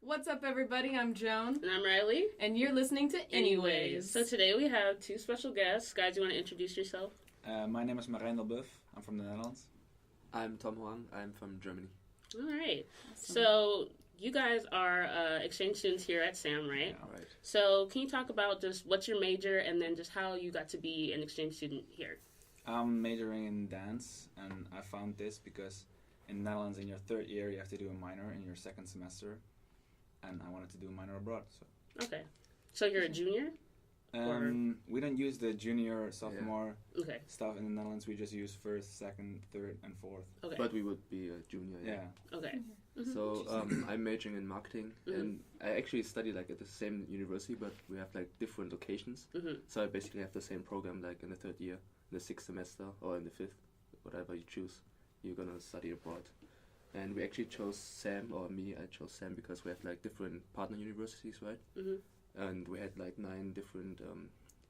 What's up, everybody? I'm Joan. And I'm Reilly. And you're listening to Anyways. So today we have two special guests. Guys, you want to introduce yourself? My name is Marijn Delbuff. I'm from the Netherlands. I'm Tom Huang. I'm from Germany. All right. Awesome. So you guys are exchange students here at SAM, right? All right. So can you talk about just what's your major and then just how you got to be an exchange student here? I'm majoring in dance, and I found this because in the Netherlands, in your third year, you have to do a minor in your second semester, and I wanted to do a minor abroad. So. Okay. So you're a junior? We don't use the junior, sophomore Okay. stuff in the Netherlands. We just use first, second, third, and fourth. Okay. But we would be a junior. Yeah. Okay. Mm-hmm. So I'm majoring in marketing, and I actually study like at the same university, but we have like different locations. Mm-hmm. So I basically have the same program like in the third year, in the sixth semester, or in the fifth, whatever you choose. You're gonna study abroad. And we actually chose SAM, or me, I chose SAM because we have like different partner universities, right? Mm-hmm. And we had like 9 different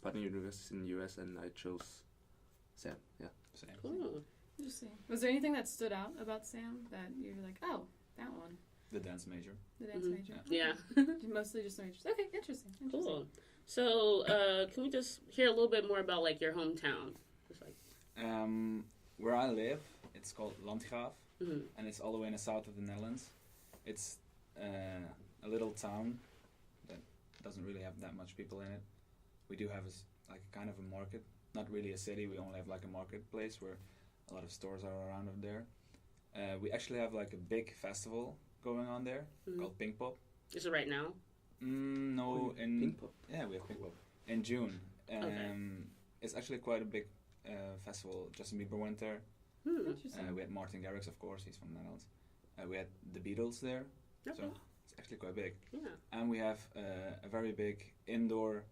partner universities in the US, and I chose SAM, yeah. Same. Cool. Interesting. Was there anything that stood out about Sam that you were like, oh, that one? The dance major. The dance Mhm. major? Yeah. Mostly just the majors. Okay, interesting. Cool. So can we just hear a little bit more about like your hometown? Just like. Where I live, it's called Landgraaf, Mm-hmm. and it's all the way in the south of the Netherlands. It's a little town that doesn't really have that much people in it. We do have like kind of a market, not really a city. We only have like a marketplace where a lot of stores are around up there. We actually have like a big festival going on there called Pink Pop. Is it right now? No, in Pink Pop. yeah, we have Pink Pop in June. Okay. It's actually quite a big festival. Justin Bieber went there. Interesting. We had Martin Garrix, of course, he's from the Netherlands. We had the Beatles there, Okay. so it's actually quite big. Yeah. And we have a very big indoor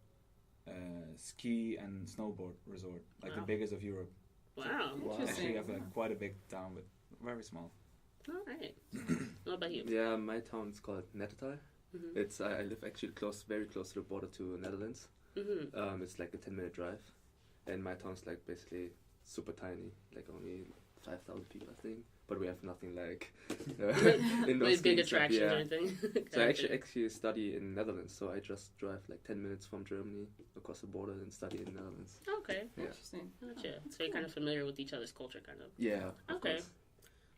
ski and snowboard resort, like the Wow. biggest of Europe. Wow. Wow. Actually, Interesting. we have like quite a big town, but very small. All right. What about you? Yeah, my town is called Nettetal. Mm-hmm. It's I live actually very close to the border to Netherlands. Mm-hmm. It's like a 10-minute drive, and my town's like basically super tiny, like only 5,000 people, I think. But we have nothing like in those Like big things, attractions yeah. or anything. So I actually study in Netherlands, so I just drive like 10 minutes from Germany across the border and study in the Netherlands. Okay. Yeah. Interesting. Gotcha. So you're kind of familiar with each other's culture, kind of. Yeah. Of Okay. course.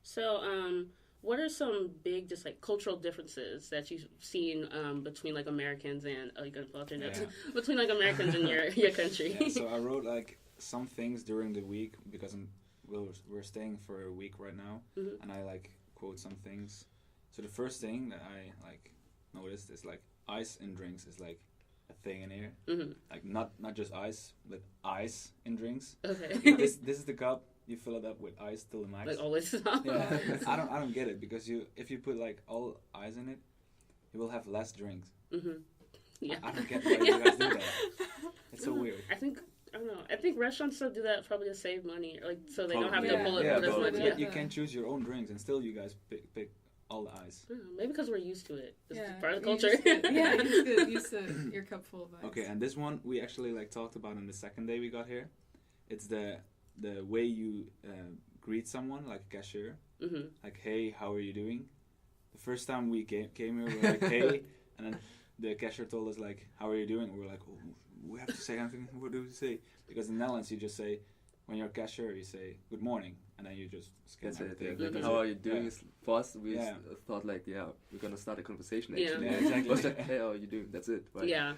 So, what are some big, just like cultural differences that you've seen between like Americans and you gonna pull out your notes? Between like Americans and your country? Yeah, so I wrote like some things during the week because we're staying for a week right now, and I like quote some things. So the first thing that I like noticed is like ice in drinks is like a thing in here. Mm-hmm. Like not just ice, but ice in drinks. Okay. this is the cup. You fill it up with ice till the max. Like always. Yeah, I don't get it because if you put like all ice in it, you will have less drinks. Mm-hmm. Yeah. I don't get why you guys do that. It's so weird. I don't know. I think restaurants still do that probably to save money, or like so they don't have Probably. to pull it Yeah, put as but much. yeah. you can choose your own drinks, and still you guys pick all the ice. I don't know, maybe because we're used to it. It's Yeah, part of the you culture. just get- yeah, you just get used to your cup full of ice. Okay, and this one we actually like talked about on the second day we got here. It's the way you greet someone, like a cashier. Mm-hmm. Like, hey, how are you doing? The first time we came here, we were like, hey, and then the cashier told us like, how are you doing? And we were like, oh, we have to say anything. What do we say? Because in the Netherlands, you just say, when you're a cashier, you say good morning, and then you just scan That's it. everything. Yeah. Mhm. How are you doing? Yeah. Is for us, we Yeah. thought like, we're gonna start a conversation. Yeah. Actually, Yeah, exactly. It was like, hey, how are you doing? That's it. Right? Yeah.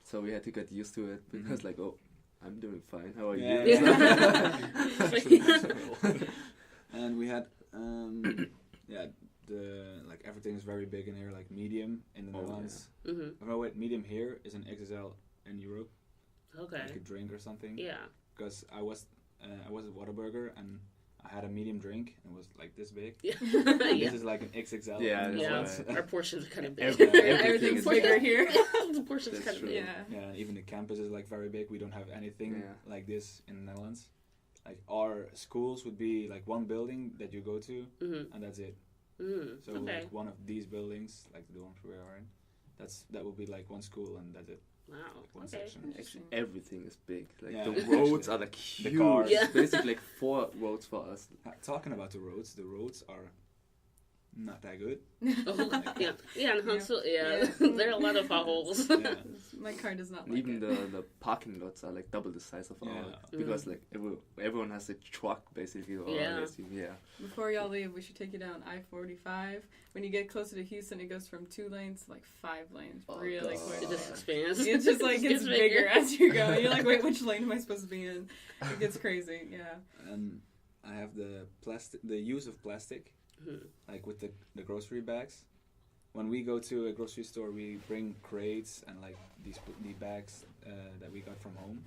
So we had to get used to it because like, oh, I'm doing fine. How are you Yeah. doing? And we had, like everything is very big in here, like medium in the Oh, Netherlands. Mm-hmm. Oh wait, medium here is an XXL in Europe, Okay. like a drink or something. Yeah. Because I was at Whataburger and I had a medium drink and it was like this big. Yeah. And Yeah. This is like an XXL. Yeah, in the Yeah. Netherlands. Our portions are kind of big. Everything's is bigger here. The portions That's kind of true. big. Yeah. Yeah, and even the campus is like very big. We don't have anything Yeah. like this in the Netherlands. Like our schools would be like one building that you go to, Mm-hmm. and that's it. Mm-hmm. So Okay. like one of these buildings, like the dorms we are in, that would be like one school, and that's it. Wow. Like one Okay. section. Actually, everything is big. Like Yeah, the actually. roads are like The huge. cars. Yeah. Basically, like 4 roads for us. Talking about the roads are not that good. Oh, yeah, in Huntsville, Yeah. there are a lot of potholes. Yeah. My car does not And like even it. the parking lots are like double the size of Yeah. ours because like everyone has a truck basically. Or Yeah. yeah. Before y'all leave, we should take you down I-45. When you get closer to Houston, it goes from 2 lanes to like 5 lanes Oh, really God. quick. It just expands. It's just like It gets gets bigger as you go. You're like, wait, which lane am I supposed to be in? It gets crazy, yeah. And I have the use of plastic, like with the grocery bags. When we go to a grocery store, we bring crates and like the bags that we got from home.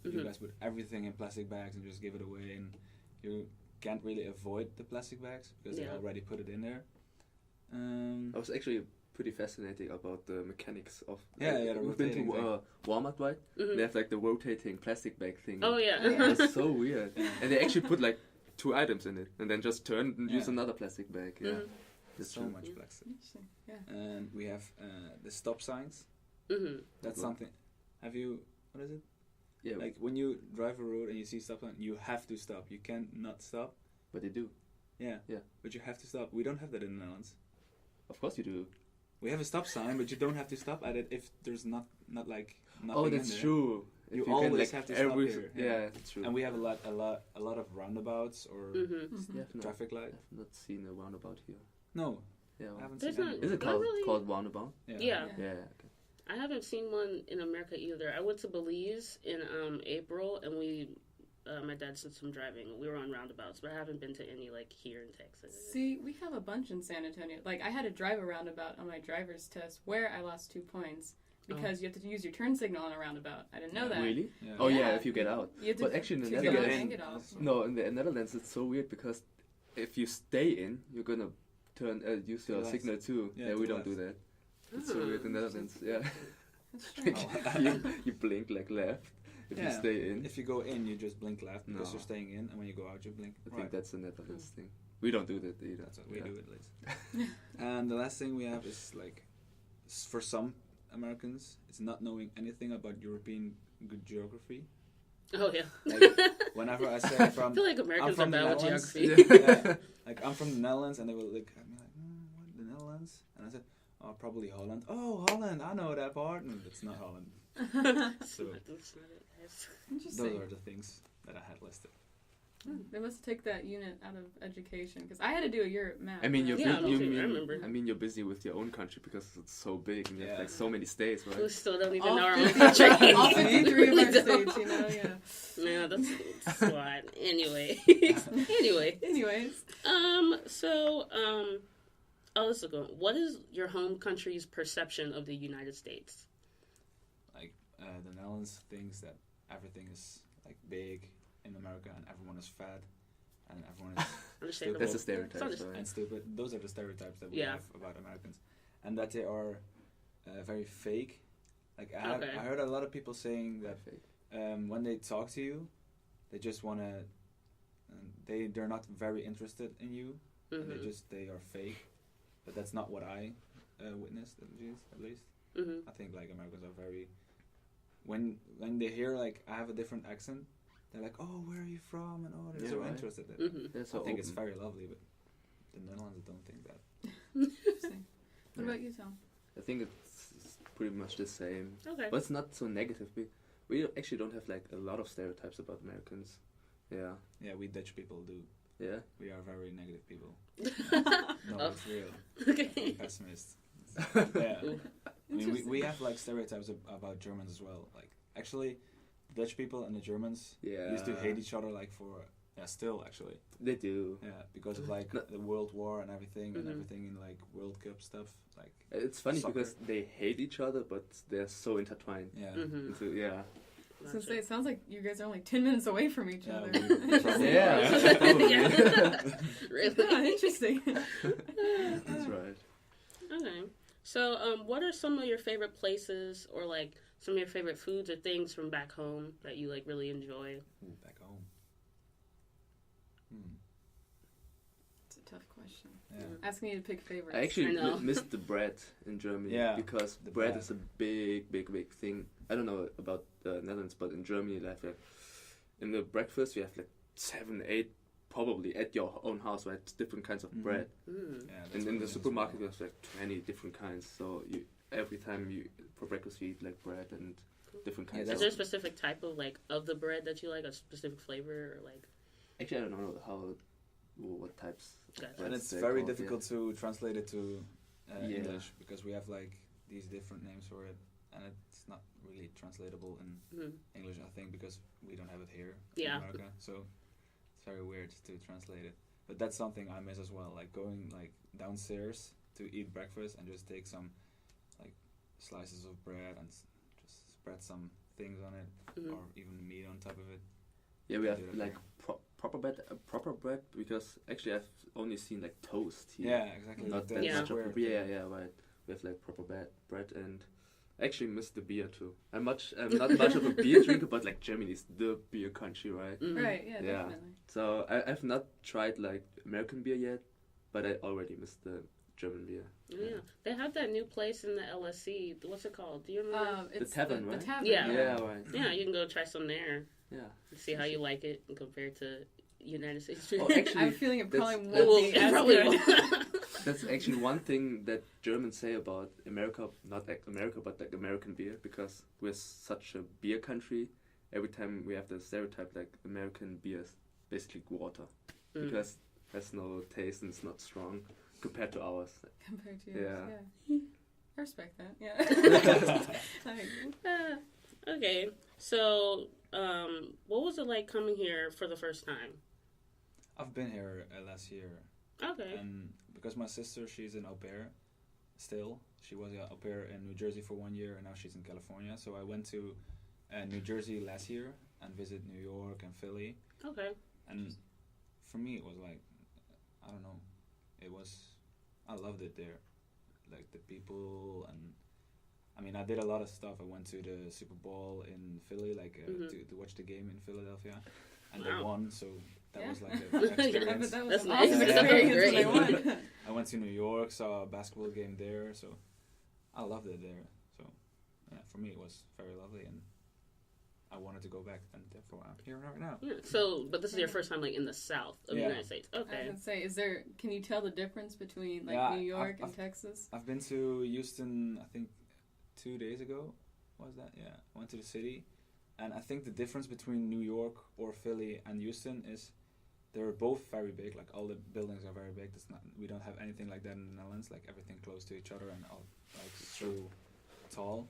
You guys put everything in plastic bags and just give it away, and you can't really avoid the plastic bags because they already put it in there. I was actually pretty fascinated about the mechanics of. The we've been rotating to Walmart, right? They have like the rotating plastic bag thing. Oh yeah. It's so weird. And they actually put like 2 items in it, and then just turn and use another plastic bag. Yeah. There's so much plastic. Interesting, yeah. And we have the stop signs. That's something. Have you? What is it? Yeah. Like when you drive a road and you see stop sign, you have to stop. You can't not stop. But they do. Yeah. Yeah. But you have to stop. We don't have that in the Netherlands. Of course you do. We have a stop sign, but you don't have to stop at it if there's not like nothing. Oh, in that's there. true. If You can, always like, have to stop here. Yeah, that's true. And we have a lot of roundabouts or traffic light. I've not seen a roundabout here. No, Yeah. I haven't There's seen not- any. Is it Not really. called roundabout? Yeah. Yeah. Okay. I haven't seen one in America either. I went to Belize in April, and my dad did some driving. We were on roundabouts, but I haven't been to any like here in Texas. See, we have a bunch in San Antonio. Like, I had to drive a roundabout on my driver's test where I lost 2 points because you have to use your turn signal on a roundabout. I didn't know that. Really? Yeah. Oh yeah, Yeah. if you get out. You have to But actually in the to get get in. on and get off. No, in the Netherlands it's so weird because if you stay in, you're gonna use your left. signal too. Yeah, Yeah, to we the don't do that. It's so Oh. weird in the Netherlands. Yeah. That's strange. you blink like left if you Yeah. stay in. If you go in, you just blink left because No. you're staying in, and when you go out, you blink I right. think that's the Netherlands thing. We don't do that either. That's what we Yeah. do at least. And the last thing we have is like, for some Americans, it's not knowing anything about European good geography. Oh yeah. Like, whenever I say I from, feel like I'm Americans are from the bad with Netherlands. geography. Yeah. Like I'm from the Netherlands, and they will look at me like, what, the Netherlands? And I said, oh, probably Holland. Oh, Holland, I know that part. And it's not Holland. So That's not it, guys. Interesting. those are the things that I had listed. They must take that unit out of education because I had to do a Europe map. I mean, when you're was Yeah, little. me too, I remember. I mean, you're busy with your own country because it's so big and you have Yeah. like so many states, We right? still don't even All know our own 50 country. all 53 of Really our don't. states, you know, yeah. Yeah, that's a lot. Anyway. Anyway. Anyways. Oh, this is a good one. What is your home country's perception of the United States? Like the Netherlands thinks that everything is like big in America, and everyone is fat, and everyone is Understandable. That's a It's stereotype, understandable. right? and stupid. Those are the stereotypes that we Yeah. have about Americans, and that they are very fake. Like Okay. I heard a lot of people saying that Fake. when they talk to you, they just wanna. They're not very interested in you. And they are fake, but that's not what I witnessed at least. I think like Americans are very. When they hear like I have a different accent, they're like, oh, where are you from? And they're Yeah, so right. interested in it. They're so I think it's open. very lovely, but the Netherlands don't think that. Interesting. What Yeah. about you, Tom? I think it's pretty much the same, Okay. but it's not so negative. We actually don't have like a lot of stereotypes about Americans. Yeah. Yeah, we Dutch people do. Yeah. We are very negative people. No, Oh. it's real. Okay. Pessimists. Yeah. I mean, we have like stereotypes about Germans as well. Like actually, the Dutch people and the Germans used to hate each other like for still actually. They do. Yeah, because of like No. the World War and everything and everything in like World Cup stuff. Like It's funny Soccer. because they hate each other, but they're so intertwined. yeah. Yeah. I was gonna say, it sounds like you guys are only 10 minutes away from each Yeah, other. we probably Yeah. are. Probably. Yeah. Really? Yeah, interesting. That's right. Okay. So, what are some of your favorite places, or like some of your favorite foods or things from back home that you like really enjoy? Ooh, back home. It's a tough question. Yeah. Asking you to pick favorites. I actually I know. missed the bread in Germany Yeah, because the bread bread. is a big thing. I don't know about the Netherlands, but in Germany, they have like in the breakfast we have like 7-8 probably at your own house, right? Different kinds of bread. Mm. Yeah, that's And what in it the is supermarket, really. there's like 20 different kinds. So every time for breakfast you eat like bread and different kinds. Is of there a specific type of like of the bread that you like, a specific flavor, or like? Actually, I don't know what types. Gotcha. And breads it's they're very called, difficult to translate it to Yeah. English because we have like these different names for it, and it's not really translatable in English. I think because we don't have it here Yeah. in America, so it's very weird to translate it. But that's something I miss as well, like going like downstairs to eat breakfast and just take some like slices of bread and just spread some things on it, or even meat on top of it. Yeah, we I have do that like proper bread because actually I've only seen like toast here. Yeah, exactly. Not that Yeah. much of square yeah, thing. yeah, right. We have like proper bread, and I actually miss the beer too. I'm not much of a beer drinker, but like Germany's the beer country, right? Right, yeah, Yeah. definitely. So I've not tried like American beer yet, but I already miss the German beer. Yeah, they have that new place in the LSC. What's it called? Do you remember? It's tavern, right? The tavern. Yeah. Yeah, right. Yeah, you can go try some there. Yeah. And see how you like it compared to United States. Oh, I actually, have a feeling it probably that's- won't be It as probably good. won't. that's actually one thing that Germans say about America, not like America, but like American beer, because we're such a beer country. Every time we have the stereotype like American beer is basically water, because it has no taste and it's not strong compared to ours. Compared to Yeah. yours, yeah. I respect that, yeah. Like, Okay, so what was it like coming here for the first time? I've been here last year, Okay. and because my sister, she's an au pair still. She was an au pair in New Jersey for 1 year, and now she's in California. So I went to New Jersey last year and visit New York and Philly. Okay. And for me, it was like, I don't know, I loved it there. Like the people, and I mean, I did a lot of stuff. I went to the Super Bowl in Philly, like to watch the game in Philadelphia, and they Wow. won. So that Yeah. was like an yeah, but experience. that was That's an nice. awesome Yeah. experience when they Great. won. I went to New York, saw a basketball game there. So I loved it there. So yeah, for me, it was very lovely, and I wanted to go back, and therefore I'm here right now. Yeah. So, but this is your first time like in the South of the Yeah. United States. I was Okay. gonna say, can you tell the difference between like Yeah, New York I've- and Texas? I've been to Houston, I think 2 days ago. Was that? Yeah. I went to the city. And I think the difference between New York or Philly and Houston is they're both very big. Like all the buildings are very big. We don't have anything like that in the Netherlands. Like everything close to each other and all like so tall.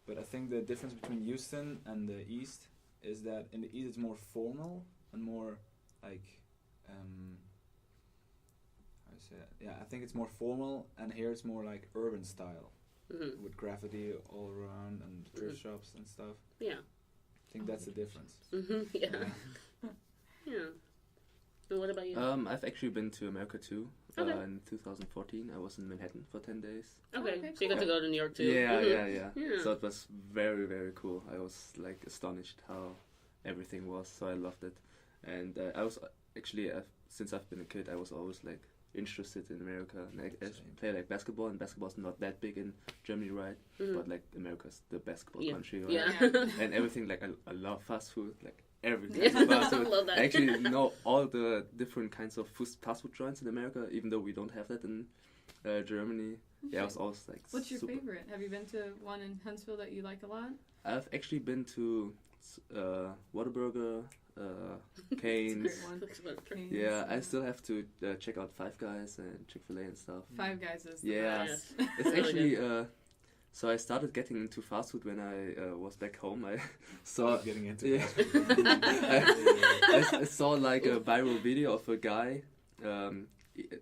But I think the difference between Houston and the East is that in the East it's more formal and more like how do you say that? Yeah, I think it's more formal, and here it's more like urban style with graffiti all around and thrift shops and stuff. Yeah. I think that's the difference. Yeah. Yeah. And what about you? I've actually been to America too. Okay. In 2014, I was in Manhattan for 10 days. Okay, okay, so you got to cool. go to New York too. Yeah, Mhm. yeah. So it was very, very cool. I was like astonished how everything was. So I loved it, and I was actually since I've been a kid, I was always like interested in America. And I play like basketball, and basketball's not that big in Germany, right? But like America's the basketball Yeah. country, right? Yeah. And everything like I love fast food, like everything. Yeah, is fast food. love that. I actually know all the different kinds of fast food joints in America, even though we don't have that in Germany. Yeah, I was always like. What's your super. favorite? Have you been to one in Huntsville that you like a lot? I've actually been to Whataburger, Cane's. It's a great one. Cane's, Yeah, I still have to check out Five Guys and Chick-fil-A and stuff. Five Guys is the Yeah. best. Yes. It's actually so I started getting into fast food when I was back home. I saw Getting into yeah. fast food. I saw like a viral video of a guy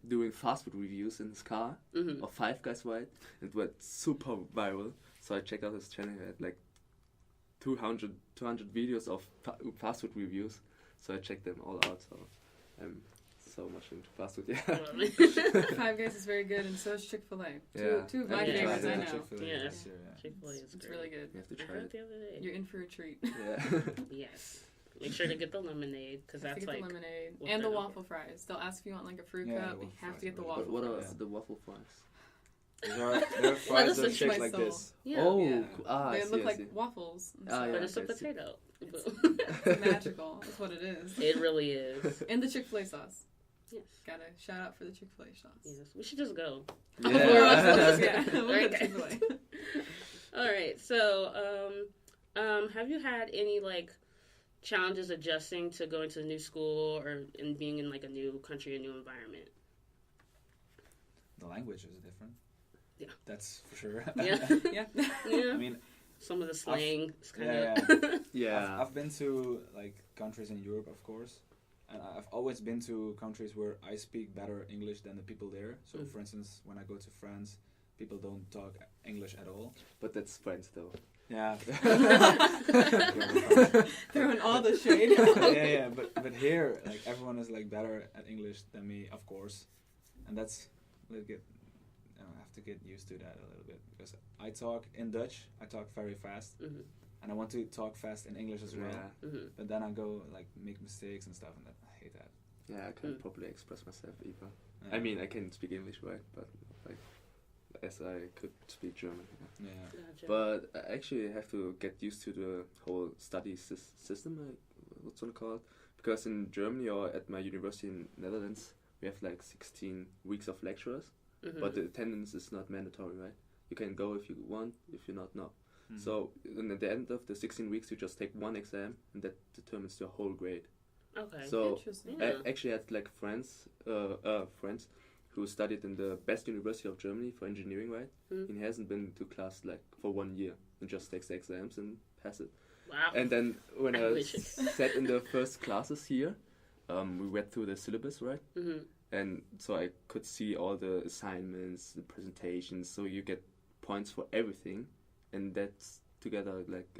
doing fast food reviews in his car of Five Guys, right? It went super viral. So I checked out his channel. He had like 200 videos of fast food reviews. So I checked them all out. So I'm so much into fast food. Yeah. Five Guys is very good, and so is Chick-fil-A. Yeah. Two of my Yeah. favorites, I Yeah. know. Chick-fil-A Yeah. this year, yeah. Chick-fil-A is It's great. really good. You have to I try heard it. the other day. You're in for a treat. Yeah. Yes. Make sure to get the lemonade because Have to that's get like the lemonade what and the they're waffle fries. They'll ask if you want like a fruit Yeah, cup. the You waffle have to get the fries are waffle What are fries. the waffle fries? There are fries us that touch shape my like soul. this. yeah. Oh, Yeah. I They see, look I like see. waffles. And Ah, stuff. But yeah. it's a I see. potato. It's magical. That's what it is. It really is. And the Chick-fil-A sauce. Yes. Gotta shout out for the Chick-fil-A sauce. Yes. We should just go. Yeah. We'll go to Okay. Chick-fil-A. All right. So, have you had any like challenges adjusting to going to a new school or in being in like a new country, a new environment? The language is different. Yeah. That's for sure. Yeah. Yeah. Yeah. I mean, Some of the slang is kind yeah, of. Yeah. I've been to like countries in Europe, of course, and I've always been to countries where I speak better English than the people there. So, Mm. for instance, when I go to France, people don't talk English at all. But that's French though. Yeah. Throwing all the shade. yeah. But here, like everyone is like better at English than me, of course, and that's a little bit. I have to get used to that a little bit because I talk in Dutch. I talk very fast, Mhm. and I want to talk fast in English as well. Yeah. Mhm. But then I go like make mistakes and stuff, and I hate that. Yeah, I can't Mm. properly express myself either. Yeah. I mean, I can speak English, right? But like, as I could speak German. Yeah. Yeah. Gotcha. But I actually have to get used to the whole study system, like, what's it called? Because in Germany or at my university in Netherlands, we have like 16 weeks of lectures, Mhm. but the attendance is not mandatory, right? You can go if you want, if you're not, no. Mhm. So and at the end of the 16 weeks, you just take one exam, and that determines your whole grade. Okay. So Interesting. Yeah. I actually had like friends who studied in the best university of Germany for engineering, right? Mm. And he hasn't been to class like for 1 year and just takes the exams and pass it. Wow. And then when I I wish it- sat in the first classes here, we went through the syllabus, right? Mhm. And so I could see all the assignments, the presentations. So you get points for everything, and that's together like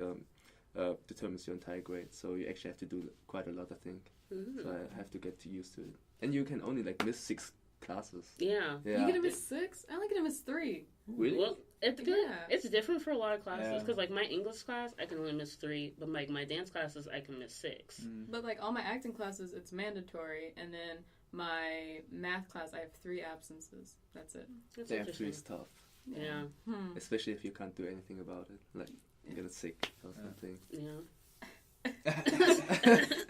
determines your entire grade. So you actually have to do quite a lot, I think. Mhm. So I have to get used to it. And you can only like miss 6 classes. Yeah. Yeah. You get to miss 6? I only get to miss 3. Really? Well, it's good. Yeah. It's different for a lot of classes Yeah. because, like, my English class, I can only miss 3, but like my dance classes, I can miss 6. Mm. But like all my acting classes, it's mandatory, and then my math class, I have 3 absences. That's it. That's Damn, 3 interesting. is tough. Yeah. Especially if you can't do anything about it. Like, you get sick or Yeah. something. Yeah.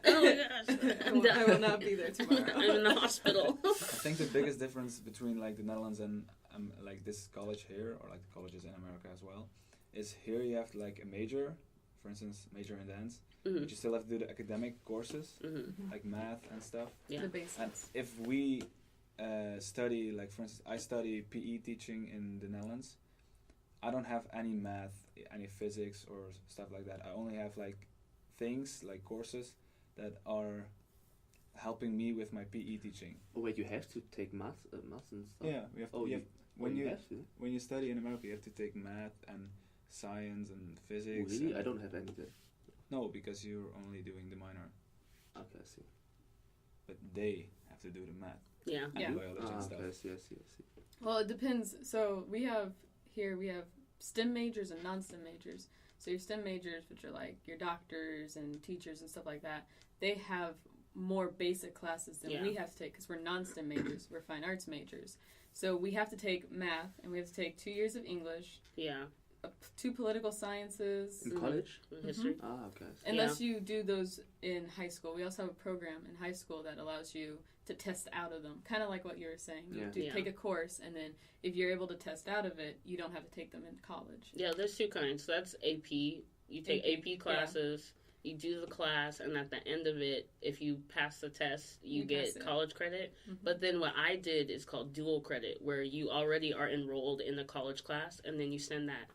Oh my gosh. I will not be there tomorrow. I'm in the hospital. I think the biggest difference between like the Netherlands and like this college here, or like the colleges in America as well, is here you have like a major, for instance, major in dance, Mhm. but you still have to do the academic courses Mhm. like math and stuff. Yeah. The And basics. if we study, like for instance, I study PE teaching in the Netherlands, I don't have any math, any physics or stuff like that. I only have like things like courses that are helping me with my PE teaching. Oh wait, you have to take math and stuff? Yeah, we have. Oh, we you, have when you you have to? when you study in America, you have to take math and science and physics. Really? and- I don't have any of that. No, because you're only doing the minor, Okay, I see. but they have to do the math Yeah. and Yeah. biology and Ah, stuff. okay, I see, I see, I see. Well, it depends. So we have STEM majors and non-STEM majors. So your STEM majors, which are like your doctors and teachers and stuff like that, they have more basic classes than Yeah. we have to take because we're non-STEM majors. We're fine arts majors. So we have to take math and we have to take 2 years of English, Yeah. 2 political sciences. In Mhm. college? History. Ah, okay. I see. Unless you do those in high school. We also have a program in high school that allows you to test out of them. Kind of like what you were saying. You Yeah. do Yeah. take a course, and then if you're able to test out of it, you don't have to take them in college. Yeah, there's 2 kinds. So that's AP. You take AP yeah. classes, you do the class, and at the end of it, if you pass the test, you You get pass it. college credit. Mhm. But then what I did is called dual credit, where you already are enrolled in the college class, and then you send that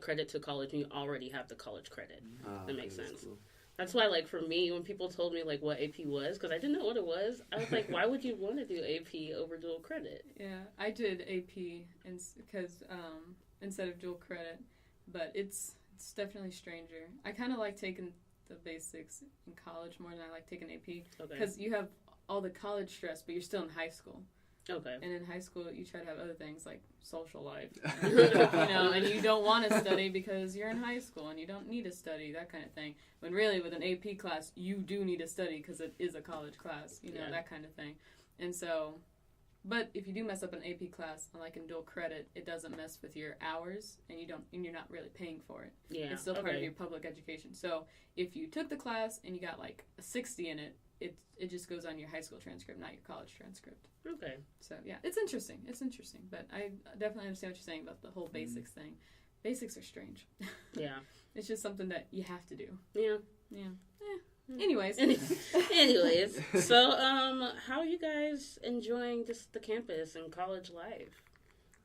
credit to college, and you already have the college credit. Ah, That makes that's sense. cool. That's why, like, for me, when people told me, like, what AP was, because I didn't know what it was, I was like, why would you want to do AP over dual credit? Yeah, I did AP because instead of dual credit, but it's definitely stranger. I kind of like taking the basics in college more than I like taking AP Okay. because you have all the college stress, but you're still in high school. Okay. And in high school, you try to have other things like social life, and you don't want to study because you're in high school and you don't need to study, that kind of thing. When really, with an AP class, you do need to study because it is a college class, Yeah. that kind of thing. And so, But if you do mess up an AP class, like in dual credit, it doesn't mess with your hours, and you're not really paying for it. Yeah. It's still part of your public education. So if you took the class and you got like a 60 in it, it just goes on your high school transcript, not your college transcript. Okay. So yeah, it's interesting. But I definitely understand what you're saying about the whole basics thing. Basics are strange. Yeah. It's just something that you have to do. Yeah. Anyways. So how are you guys enjoying just the campus and college life?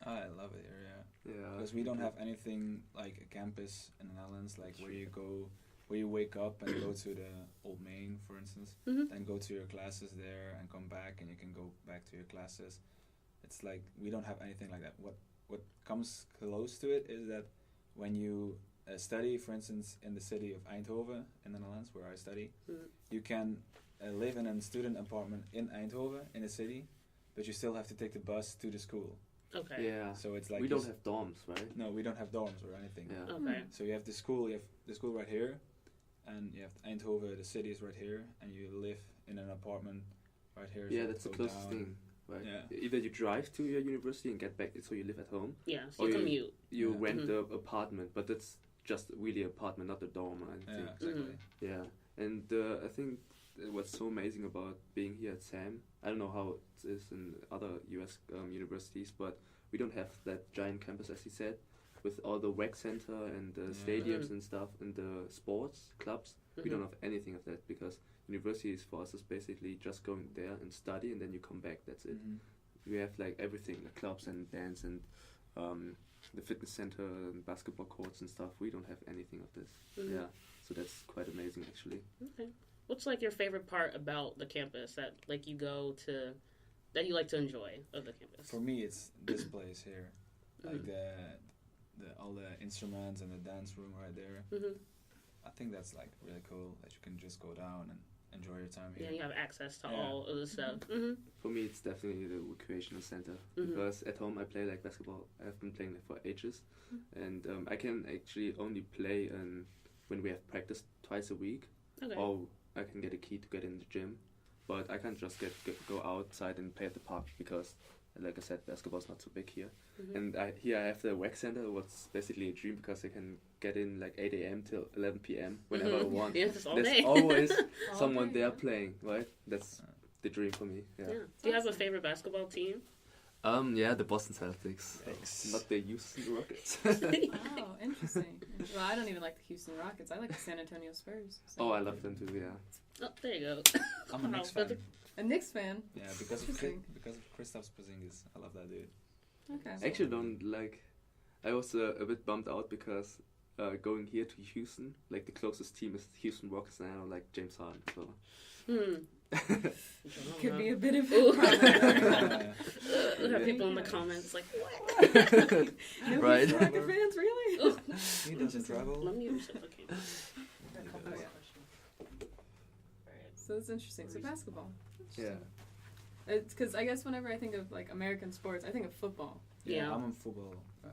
I love it here, yeah. Yeah. Because we don't have anything like a campus in the Netherlands, like where you wake up and go to the Old Main, for instance, then go to your classes there and come back, and you can go back to your classes. It's like we don't have anything like that. What comes close to it is that when you study, for instance, in the city of Eindhoven in the Netherlands, where I study, you can live in a student apartment in Eindhoven in a city, but you still have to take the bus to the school. Okay. Yeah. So it's like we don't have dorms, right? No, we don't have dorms or anything. Yeah. Okay. So you have the school right here, and you have Eindhoven, the city is right here, and you live in an apartment right here. Yeah, so that's the go closest down. thing, right? Yeah. Either you drive to your university and get back, so you live at home. Yeah, so or you commute. You Yeah. rent the apartment, but that's just really apartment, not a dorm. I think. Yeah, exactly. Yeah, and I think what's so amazing about being here at SAM, I don't know how it is in other US universities, but we don't have that giant campus, as he said, with all the rec center and the stadiums and stuff and the sports clubs. We don't have anything of that, because universities for us is basically just going there and study, and then you come back. That's it. We have like everything, like clubs and bands and the fitness center and basketball courts and stuff. We don't have anything of this. Yeah, so that's quite amazing, actually. Okay. What's like your favorite part about the campus that like you go to, that you like to enjoy of the campus? For me, it's this place here, like the all the instruments and the dance room right there. I think that's like really cool that you can just go down and enjoy your time here. Yeah, you have access to all of the stuff. For me, it's definitely the recreational center, because at home I play like basketball. I've been playing it for ages, and I can actually only play when we have practice twice a week, or I can get a key to get in the gym, but I can't just go outside and play at the park, because, like I said, basketball's not so big here. And here I have the rec center, what's basically a dream, because I can get in like 8 a.m. till 11 p.m. whenever I want. Yeah, just all There's day. always All someone day, there yeah. playing, right? That's the dream for me. Yeah. Do you have a favorite basketball team? Yeah, the Boston Celtics. Yikes. Not the Houston Rockets. Oh, interesting. Well, I don't even like the Houston Rockets. I like the San Antonio Spurs. So. Oh, I love them too. Yeah. Oh, there you go. I'm a Knicks fan. A Knicks fan. Yeah, because of Interesting. Kristaps Porzingis. I love that dude. Okay. I actually don't like. I was a bit bummed out because going here to Houston, like the closest team is Houston Rockets, and I don't like James Harden. So. Could be a bit of Ooh. a problem. We have people in the comments like, what? No Right. Houston Rocket fans, really? He doesn't travel. Let me reciprocate. So it's interesting. So basketball. Yeah. It's because I guess whenever I think of like American sports, I think of football. Yeah. I'm a football guy.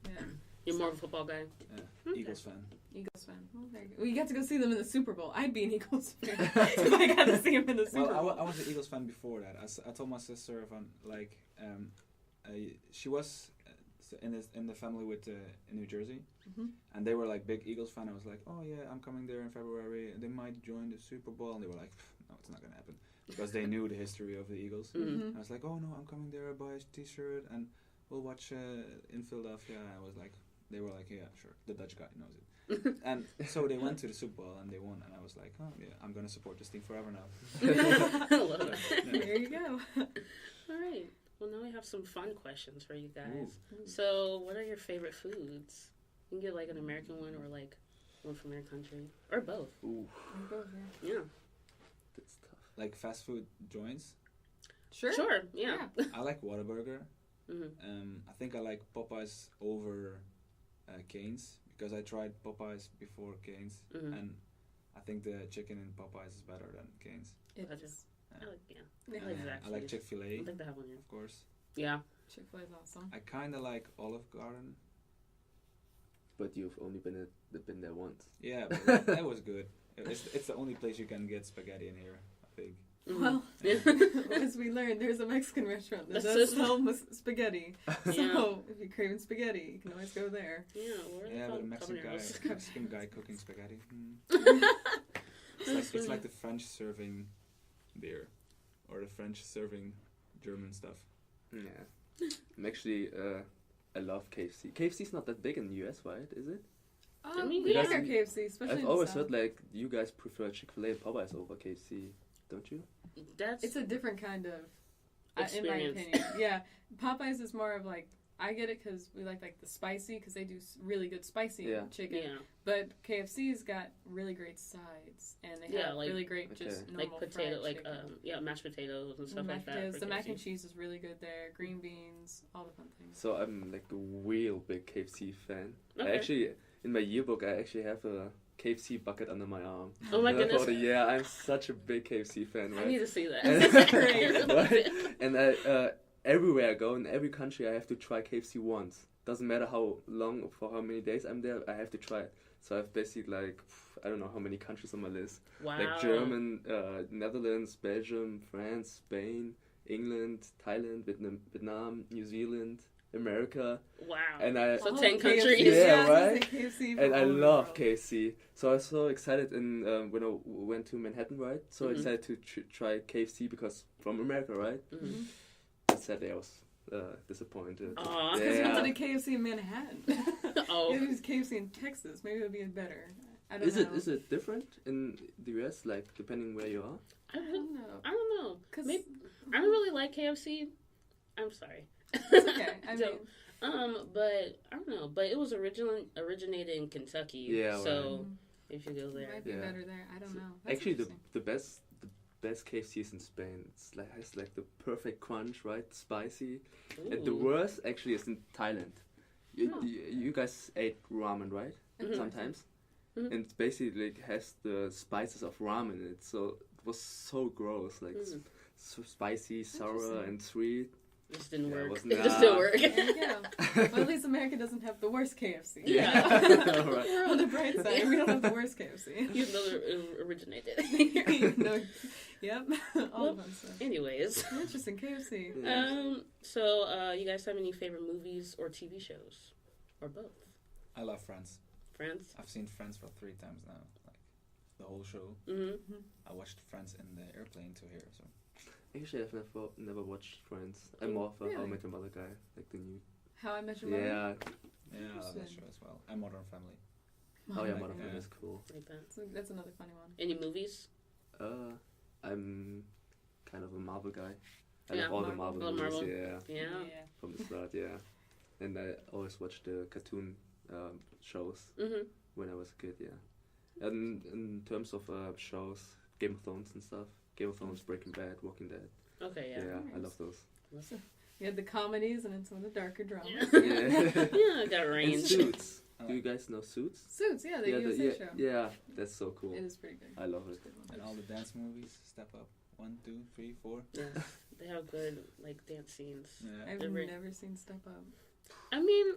Yeah. You're more of a football guy? Yeah. Eagles fan. Eagles fan. Oh, there you go. Well, you got to go see them in the Super Bowl. I'd be an Eagles fan if I got to see them in the Super Well, Bowl. I was an Eagles fan before that. I told my sister she was in the family with in New Jersey, and they were like big Eagles fan. I was like, oh yeah, I'm coming there in February. They might join the Super Bowl, and they were like, no, it's not gonna happen, because they knew the history of the Eagles. I was like, oh no, I'm coming there. I buy a T-shirt and we'll watch in Philadelphia. I was like, they were like, yeah, sure. The Dutch guy knows it. And so they went to the Super Bowl and they won, and I was like, oh yeah, I'm gonna support this team forever now. I love it. There you go. All right. Well, now we have some fun questions for you guys. Ooh. So, what are your favorite foods? You can get like an American one or like one from your country, or both. Ooh, Yeah. that's tough. Like fast food joints. Sure. Sure. Yeah. I like Whataburger. Mm-hmm. I think I like Popeyes over Cane's, because I tried Popeyes before Cane's, and I think the chicken in Popeyes is better than Cane's. It Gotcha. is. I like, Yeah. I like Zaxby's. I like I Chick-fil-A, don't think they have one here. of course. Yeah. Chick-fil-A is awesome. I kind of like Olive Garden. But you've only been there once. Yeah, but that was good. It's the only place you can get spaghetti in here, I think. Well, as we learned, there's a Mexican restaurant that That's does just- sell spaghetti. So Yeah. if you're craving spaghetti, you can always go there. Yeah, where are they Yeah, but a called? Mexican guy cooking spaghetti. That's It's like funny. the French serving beer, or the French serving German stuff. Yeah. I'm actually, I love KFC. KFC's not that big in the US, right? Is it? I mean, We yeah. like our KFC, especially I've in always the South. heard like you guys prefer Chick-fil-A and Popeyes over KFC, don't you? That's It's a different kind of, in my Experience. opinion. Yeah, Popeyes is more of like, I get it because we like the spicy, because they do really good spicy Yeah. chicken. yeah, But KFC's got really great sides, and they Yeah, have like- really great Okay. just like normal potato, fried like chicken. mashed potatoes and stuff Mashed like that. potatoes, for the mac and KFC. cheese is really good there. Green beans, all the fun things. So I'm like a real big KFC fan. I Okay. actually, in my yearbook, I actually have a KFC bucket under my arm. Oh my And I goodness. thought, yeah, I'm such a big KFC fan, I right? need to see that. And- That's great. Right? And I, everywhere I go, in every country, I have to try KFC once. Doesn't matter how long, for how many days I'm there, I have to try it. So I've basically like, I don't know how many countries on my list. Wow. Like German, Netherlands, Belgium, France, Spain, England, Thailand, Vietnam, New Zealand, America. Wow. And I So Oh, 10 KFC. countries. Yeah, I was gonna right? say KFC and for I all over the love world. KFC. So I was so excited when I went to Manhattan, right? So I Mhm. decided to try KFC because from America, right? Mhm. And sadly I was disappointed. Aw. Because Yeah. you went to a KFC in Manhattan. Oh. If it was KFC in Texas, maybe it would be better. I don't Is know. it different in the US, like depending where you are? I I don't know. don't know. 'Cause Maybe, I don't really like KFC. I'm sorry. it's okay. I So, mean, but I don't know. But it was originated in Kentucky. Yeah, So mm, if you go it there, might be Yeah. better there. I don't So know. That's Actually, interesting. the best KFC is in Spain. It's like has like the perfect crunch, right? Spicy. And the Ooh. worst actually is in Thailand. You, Oh. you guys ate ramen, right? Mhm. Sometimes. Mhm. And basically like, has the spices of ramen in it. So it was so gross, like Mm. so spicy, sour, Interesting. and sweet. It just didn't Yeah, it work. wasn't- It just didn't Nah. work. There you go. Well, at least America doesn't have the worst KFC. Yeah. Right. On the bright side, we don't have the worst KFC. Even though it originated. No, yep, all Well, of them. So. Anyways. Interesting, KFC. Yeah. So you guys have any favorite movies or TV shows? Or both? I love Friends. Friends? I've seen Friends for 3 times now, like the whole show. Mm-hmm. I watched Friends in the airplane to here, so Actually, I've never watched Friends. I'm more of a How I Really? Met Your Mother guy, like the new. How I Met Your Mother. Yeah. yeah, I love that Interesting. show as well. And Modern Family. Oh yeah, my Modern God. Family Yeah. is cool. Like that. That's another funny one. Any movies? I'm kind of a Marvel guy. I Yeah, love all the Marvel. Marvel All movies. Marvel. Yeah. Yeah. From the start, yeah. And I always watched the cartoon shows Mm-hmm. when I was a kid, yeah. And in terms of shows, Game of Thrones and stuff. Game of Thrones, Breaking Bad, Walking Dead. Okay, Yeah, yeah. I love those. You had the comedies and then some of the darker dramas. Yeah. Yeah. I got And range. Suits. Do you guys know Suits? Suits, yeah, the yeah, USA yeah, show. yeah, that's so cool. It is pretty good. I love it. It's a good one. And all the dance movies, Step Up. 1, 2, 3, 4. Yeah. They have good like dance scenes. Yeah. I've They're very- never seen Step Up. I mean,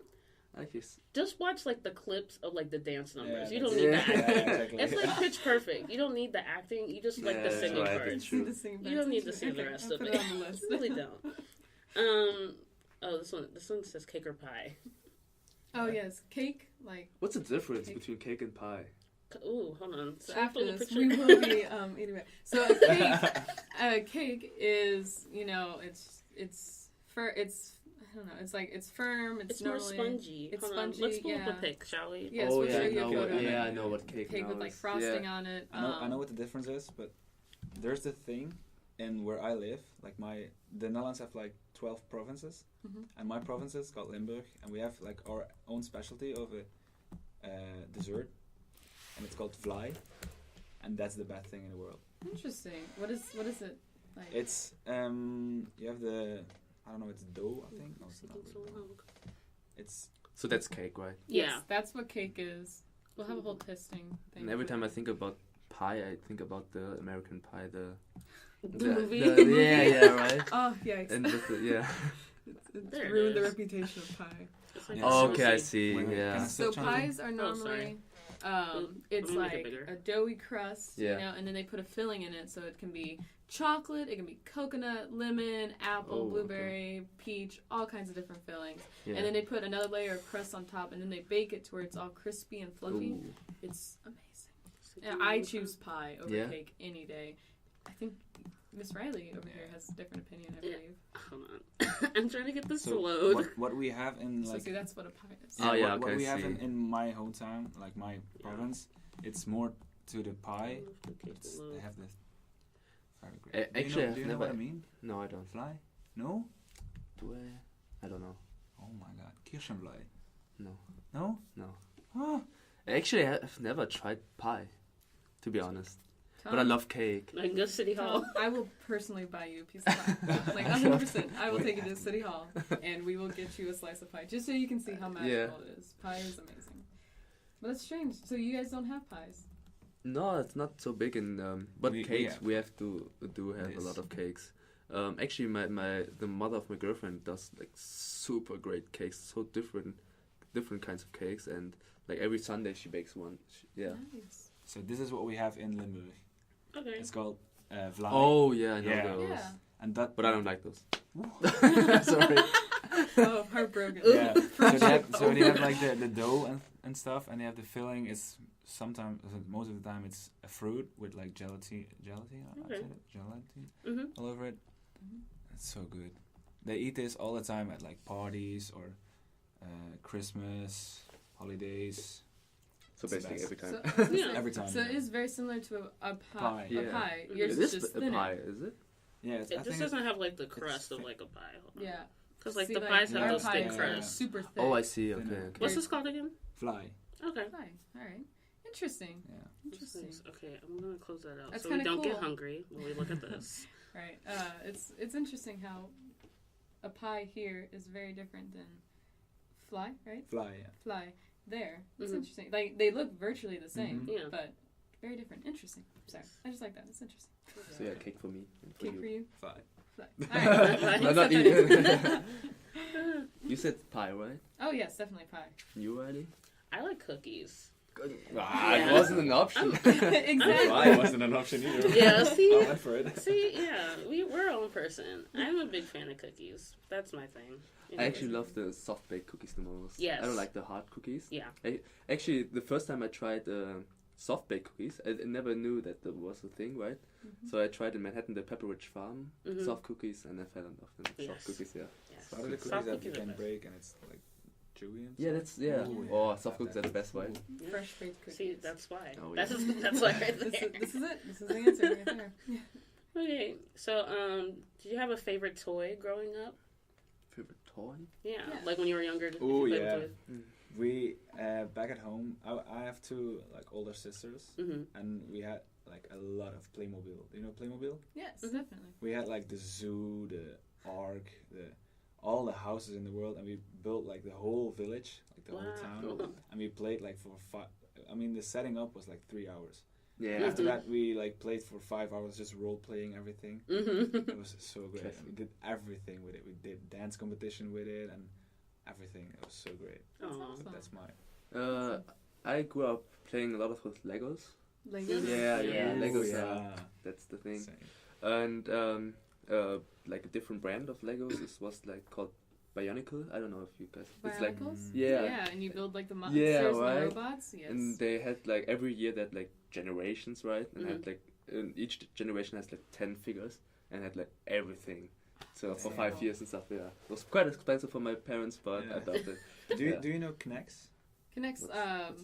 I guess. just watch like the clips of like the dance numbers. Yeah, you don't that's- need Yeah. the acting. Yeah, exactly. It's like pitch perfect. You don't need the acting. You just like Yeah, the that's singing right, part. that's See true. the singing You don't parts. need to see the Okay, rest I'll of put it. it on the list. Really don't. Oh, this one says cake or pie. Oh yes, cake. Like What's the difference Cake. between cake and pie? Ooh, hold on. so Can you after pull the this, picture? we will be eating it. So a cake is it's I don't know. It's like it's firm. It's more normally spongy. it's Hold on. spongy, Let's pull up yeah. a pic, shall we? Yes, oh we'll yeah, show I you a know photo what, of it. yeah, I know what cake. Cake now with like is. frosting Yeah. on it. I know what the difference is, but there's the thing in where I live, like the Netherlands have like 12 provinces, Mhm. and my province is called Limburg, and we have like our own specialty of a dessert, and it's called Vlaai, and that's the best thing in the world. Interesting. What is it like? It's you have the I don't know, it's dough, I think. No, it's not really dough. It's So that's cake, right? Yes, Yeah. that's what cake is. We'll have a whole testing thing. And every for time I that. think about pie, I think about the American Pie, the movie. yeah, right. Oh yikes! And with the, yeah. It's There it ruined the is. reputation of pie. It's like Yeah, Oh, so okay, I see, see. when I- Yeah. can I So touch on it? pies are normally It's I'm gonna make it like bigger. a doughy crust, Yeah. and then they put a filling in it, so it can be chocolate, it can be coconut, lemon, apple, Oh, blueberry, peach, all kinds of different fillings. Yeah. And then they put another layer of crust on top, and then they bake it to where it's all crispy and fluffy. Ooh. It's amazing. And I choose pie over Yeah. cake any day. I think Miss Reilly over here has a different opinion, I Yeah. believe. Hold on. I'm trying to get this to So load. what we have in So like see, that's what a pie is. Oh, yeah, what okay, we have see. in my hometown, like my province, it's more to the pie. It's, they have the very great. Actually, do you I've know what I never- mean? No, I don't. Fly? No? Do I don't know. Oh my god, Kirschenblei. No. No? No. Oh. Actually, I've never tried pie, to be honest. Tom, But I love cake. I can go to City Hall. Tom, I will personally buy you a piece of pie. Like 100%. I will take you to City Hall, and we will get you a slice of pie, just so you can see how magical Yeah. it is. Pie is amazing. But that's strange. So you guys don't have pies? No, it's not so big in. But We cakes, have. we have to have This. a lot of cakes. Actually, the mother of my girlfriend does like super great cakes. So different kinds of cakes, and like every Sunday she bakes one. Yeah. Nice. So this is what we have in Limburg. Okay. It's called Vlaai. Oh yeah, I know Yeah. those. Yeah. And that. But I don't like those. Sorry. Sorry. Oh, heartbroken. Yeah. So they have like the dough and stuff, and they have the filling. It's sometimes, most of the time, it's a fruit with like gelatin. Okay. Gelatin Mhm. all over it. Mhm. It's so good. They eat this all the time at like parties or Christmas, holidays. So It's the basically best. every time. So, I was gonna Yeah. say, Every time. So it is very similar to a pie. Pie. A Yeah. pie. It Yours It is is just a thinner. pie, is it? Yeah, it's, I It just think doesn't have like the crust of like a pie. Yeah. Because like See, the pies have our those pie thick is Yeah. crusts. super thick. Oh, I see. Thinner. Okay. Okay. What's this called again? fly. Okay. Pie. All right. Interesting. Yeah. Interesting. Okay, I'm gonna close that out That's so we kinda don't get cool. hungry when we look at this. Right. It's interesting how a pie here is very different than fly, right? Fly, yeah. Fly there. It's Mhm. interesting. Like they look virtually the same, Mhm. Yeah. but very different. Interesting. Sorry, I just like that. It's interesting. So yeah, cake for me. And for Cake for you. Fly. Fly. All right. No, not Accept even. You said pie, right? Oh yes, definitely pie. You, Reilly? I like cookies. Ah, Yeah. it wasn't an option. Exactly. Fly wasn't an option either. Yeah, see? I went for it. See, yeah, we're our own person. I'm a big fan of cookies. That's my thing. I actually love the soft baked cookies the most. Yes. I don't like the hard cookies. Yeah. Actually, the first time I tried soft baked cookies, I never knew that there was a thing, right? Mhm. So I tried in Manhattan the Pepperidge Farm Mhm. soft cookies, and I fell in love with Yes. soft cookies. Yeah. Yes. Part of the Soft cookies that you cookies are can best. break and it's like chewy and Yeah, stuff. that's yeah. Ooh, Oh, yeah. soft cookies are the best, right? Yeah. Fresh baked cookies. See, that's why. Oh, that's yeah. that's why right this, there. this is it. This is the answer right there. Yeah. Okay, so did you have a favorite toy growing up? Favorite toy? Yeah, Yeah. like when you were younger. Did Oh, you play yeah. with We back at home, I have two like older sisters, toys? Mhm. and we had like a lot of Playmobil. Do you know Playmobil? Yes, Mhm. definitely. We had like the zoo, the Ark, all the houses in the world, and we built like the whole village, like the whole Wow. town, and we played like for 5. I mean, the setting up was like 3 hours. Yeah. Mhm. After that, we like played for 5 hours, just role playing everything. Mhm. It was so great. Classic. We did everything with it. We did dance competition with it and everything. It was so great. That's Aw. awesome. That's my. I grew up playing a lot with Legos. Legos. Yeah, Yes. Legos. yeah. That's the thing. Same. And like a different brand of Legos was like called Bionicle. I don't know if you guys. It's like Bionicles? yeah. Yeah, and you build like the monsters Yeah, and the right. robots. Yes. And they had like every year that like generations, right? And had like each generation has like 10 figures and had like everything. So for Damn. 5 years and stuff, yeah, it was quite expensive for my parents, but Yeah. I loved it. Do you know K'Nex? Connects. What's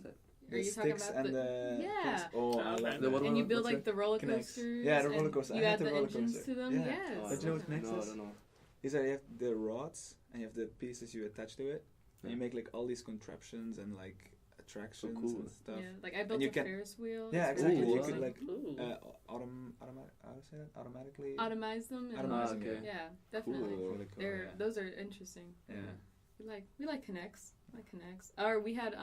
that? Are you talking sticks about and the Yeah. things? Oh, I Okay. love The that. what and you one- build what's like the roller K'Nex. coasters. Yeah, the and roller coaster. I You had add the the roller engines coaster. to them. Yeah. Yes. Oh, But you know what K'Nex no, I is? don't know. Is that you have the rods and you have the pieces you attach to it, and you make like all these contraptions and like attractions cool. and stuff. Yeah, like I built you a can- Ferris wheel. Yeah, It's exactly. really You could, interesting. like, Ooh. How to say that? Automatically. Automize them. And Automize them, okay. Yeah, definitely. Cool. Really cool, They're yeah. those are interesting. Yeah. We like Connects. Or we had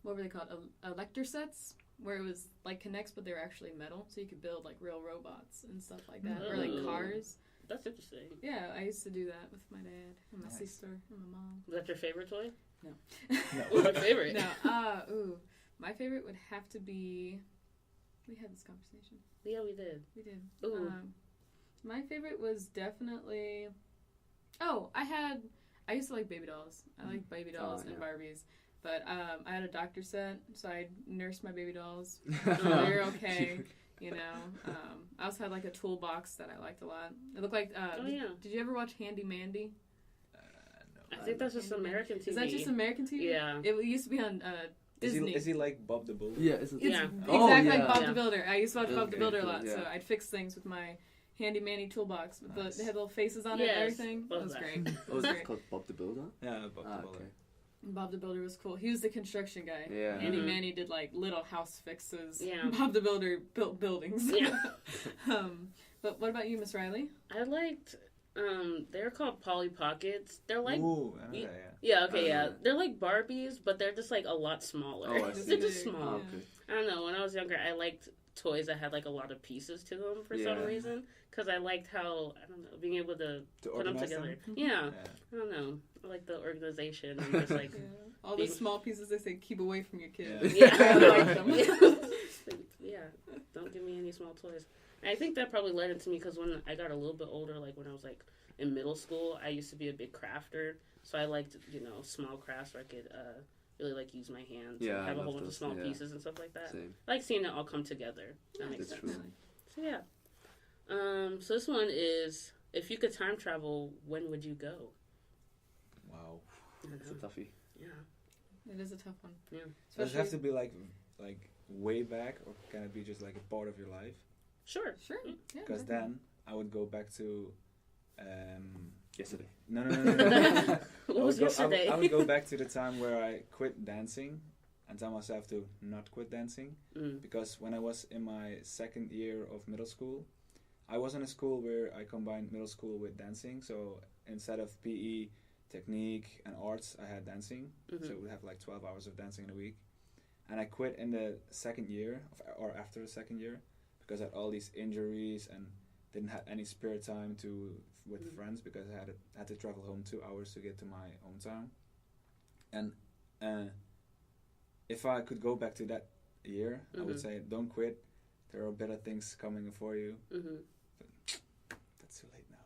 what were they called? Elector sets, where it was like Connects, but they were actually metal, so you could build like real robots and stuff like that, or like Ooh. cars. That's interesting. Yeah, I used to do that with my dad and my Nice. sister and my mom. Is that your favorite toy? No. What's your favorite? No, My favorite would have to be. We had this conversation. Yeah, we did. We did. Ooh. My favorite was definitely. Oh, I used to like baby dolls. I like baby dolls and Barbies. But I had a doctor set, so I nursed my baby dolls. They're okay, you know. I also had like a toolbox that I liked a lot. It looked like. Did you ever watch Handy Mandy? No. I think that's just American TV. Is that just American TV? Yeah. It used to be on Disney. Is he like Bob the Builder? Yeah, It's exactly like Bob the Builder. I used to watch That's Bob the Builder a cool, lot, so I'd fix things with my Handy Mandy toolbox. With they had little faces on it and everything. That was great. Oh, is it called Bob the Builder? Yeah, Bob the Builder. Okay. Bob the Builder was cool. He was the construction guy. Yeah. Handy Manny did like little house fixes. Yeah. Bob the Builder built buildings. Yeah. But what about you, Miss Reilly? I liked. They're called Polly Pockets. They're like. Ooh, I know that, Yeah. Okay. Yeah. They're like Barbies, but they're just like a lot smaller. Oh, I see. They're just small. Oh, okay. I don't know. When I was younger, I liked toys that had like a lot of pieces to them for some reason. Because I liked how, I don't know, being able to put them together. Yeah. I don't know. I like the organization and just like. All the small pieces they say keep away from your kid. Yeah. I like them. Yeah. Don't give me any small toys. And I think that probably led into me because when I got a little bit older, like when I was like in middle school, I used to be a big crafter. So I liked, small crafts where I could really like use my hands and have a whole bunch of small pieces and stuff like that. Same. I like seeing it all come together. That makes sense. True. So yeah. So this one is, if you could time travel, when would you go? Wow. It's a toughie. Yeah. It is a tough one. Yeah. Does it have to be like way back, or can it be just like a part of your life? Sure. Yeah, Because then I would go back to yesterday. No. What was yesterday? I would go back to the time where I quit dancing and tell myself to not quit dancing. Because when I was in my second year of middle school, I was in a school where I combined middle school with dancing. So instead of PE, technique, and arts, I had dancing. So we would have like 12 hours of dancing in a week. And I quit in the second year, or after the second year, because I had all these injuries and didn't have any spare time with friends because I had to travel home 2 hours to get to my hometown. And if I could go back to that year, I would say don't quit. There are better things coming for you. But that's too late now.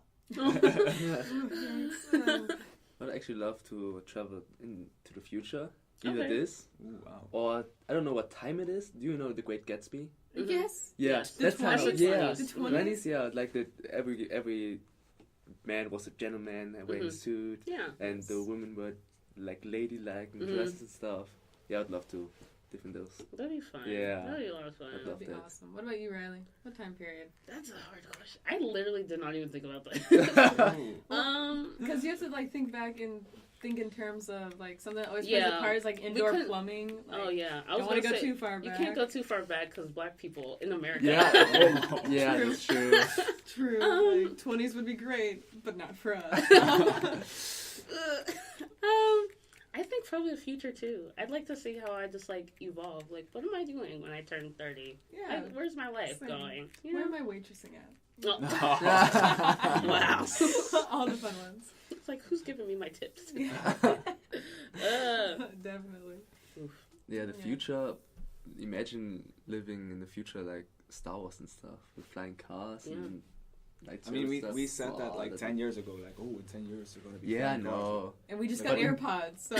I'd actually love to travel into the future. Either Okay. this, Ooh, wow. or I don't know what time it is. Do you know The Great Gatsby? Yes. Yeah, Yes. that's The how. 20s? Yeah, The 20s. Yeah, like every man was a gentleman and wearing a suit, and the women were like ladylike and dresses and stuff. Yeah, I'd love to live in those. That'd be fun. Yeah. That'd be a lot of fun. I'd love That'd be that. awesome. What about you, Reilly? What time period? That's a hard question. I literally did not even think about that. Because you have to like think in terms of like something that always plays a part is like indoor plumbing. Like, oh yeah, I don't was want to gonna go say, too far back. You can't go too far back because black people in America. Yeah, yeah, True. that's true. True. Like 20s would be great, but not for us. I think probably the future too. I'd like to see how I just like evolve. Like, what am I doing when I turn 30? Yeah. Where's my life Same. going? Where am I waitressing at? Oh. Wow. All the fun ones. It's like, who's giving me my tips? Definitely. Yeah, the future. Imagine living in the future like Star Wars and stuff with flying cars and lightsabers. I mean, stuff. we said that Oh, like that's 10 years ago. Like, oh, in 10 years we're gonna be. Yeah, I flying cars. know. And we just But- got AirPods. So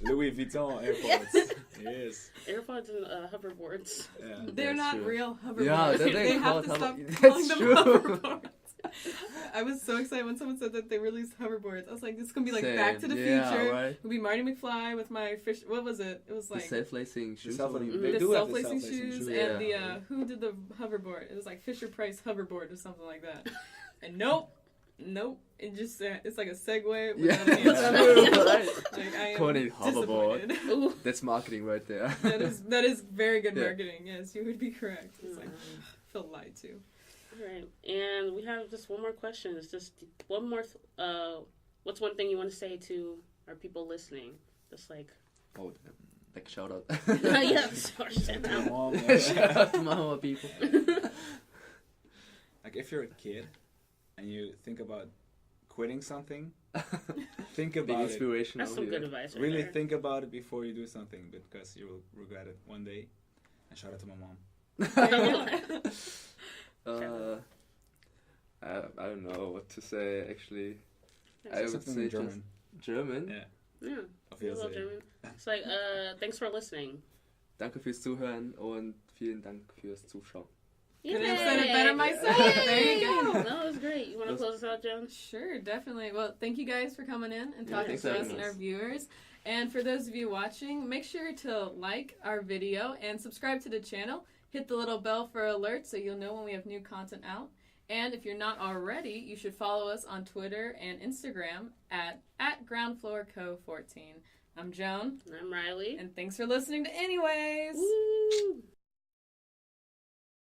Louis Vuitton AirPods. Yes. AirPods and hoverboards. Yeah. they're That's not true. real hoverboards. Yeah, they're they have called to stop hover- calling That's them true. hoverboards. I was so excited when someone said that they released hoverboards. I was like, this is gonna be like Same. Back to the Yeah, Future. right. It'll be Marty McFly with my fish. What was it? It was The like self-lacing shoes. self- or something. They the do have the self-lacing self-lacing shoes shoes. and the Yeah. who did the hoverboard? It was like Fisher Price hoverboard or something like that. And nope. It just it's like a Segway without any Yeah, handlebars. right. Like, I am Calling it hoverboard. disappointed. Ooh. That's marketing right there. that is very good Yeah. marketing. Yes, you would be correct. It's like feel lied to. All right, and we have just one more question. It's just one more. What's one thing you want to say to our people listening? Just like, Oh, like shout out. yeah, sorry, shout out. Mom, Shout out to Mama people. Like if you're a kid and you think about quitting something, think Big about it. inspiration. That's some good advice. Right Really there. think about it before you do something, because you will regret it one day. And shout out to my mom. I don't know what to say actually. Say I would Something say in German. German. Yeah. Yeah. Auf I love Wiedersehen. German. It's like, thanks for listening. Danke fürs Zuhören und vielen Dank fürs Zuschauen. Couldn't have said it better myself. There you go. That was great. You want to close us out, Joan? Sure, definitely. Well, thank you guys for coming in and Yeah, talking thanks to for us having and us. our viewers. And for those of you watching, make sure to like our video and subscribe to the channel. Hit the little bell for alerts so you'll know when we have new content out. And if you're not already, you should follow us on Twitter and Instagram at GroundFloorCo14. I'm Joan, I'm Reilly. and thanks for listening to Anyways. Woo!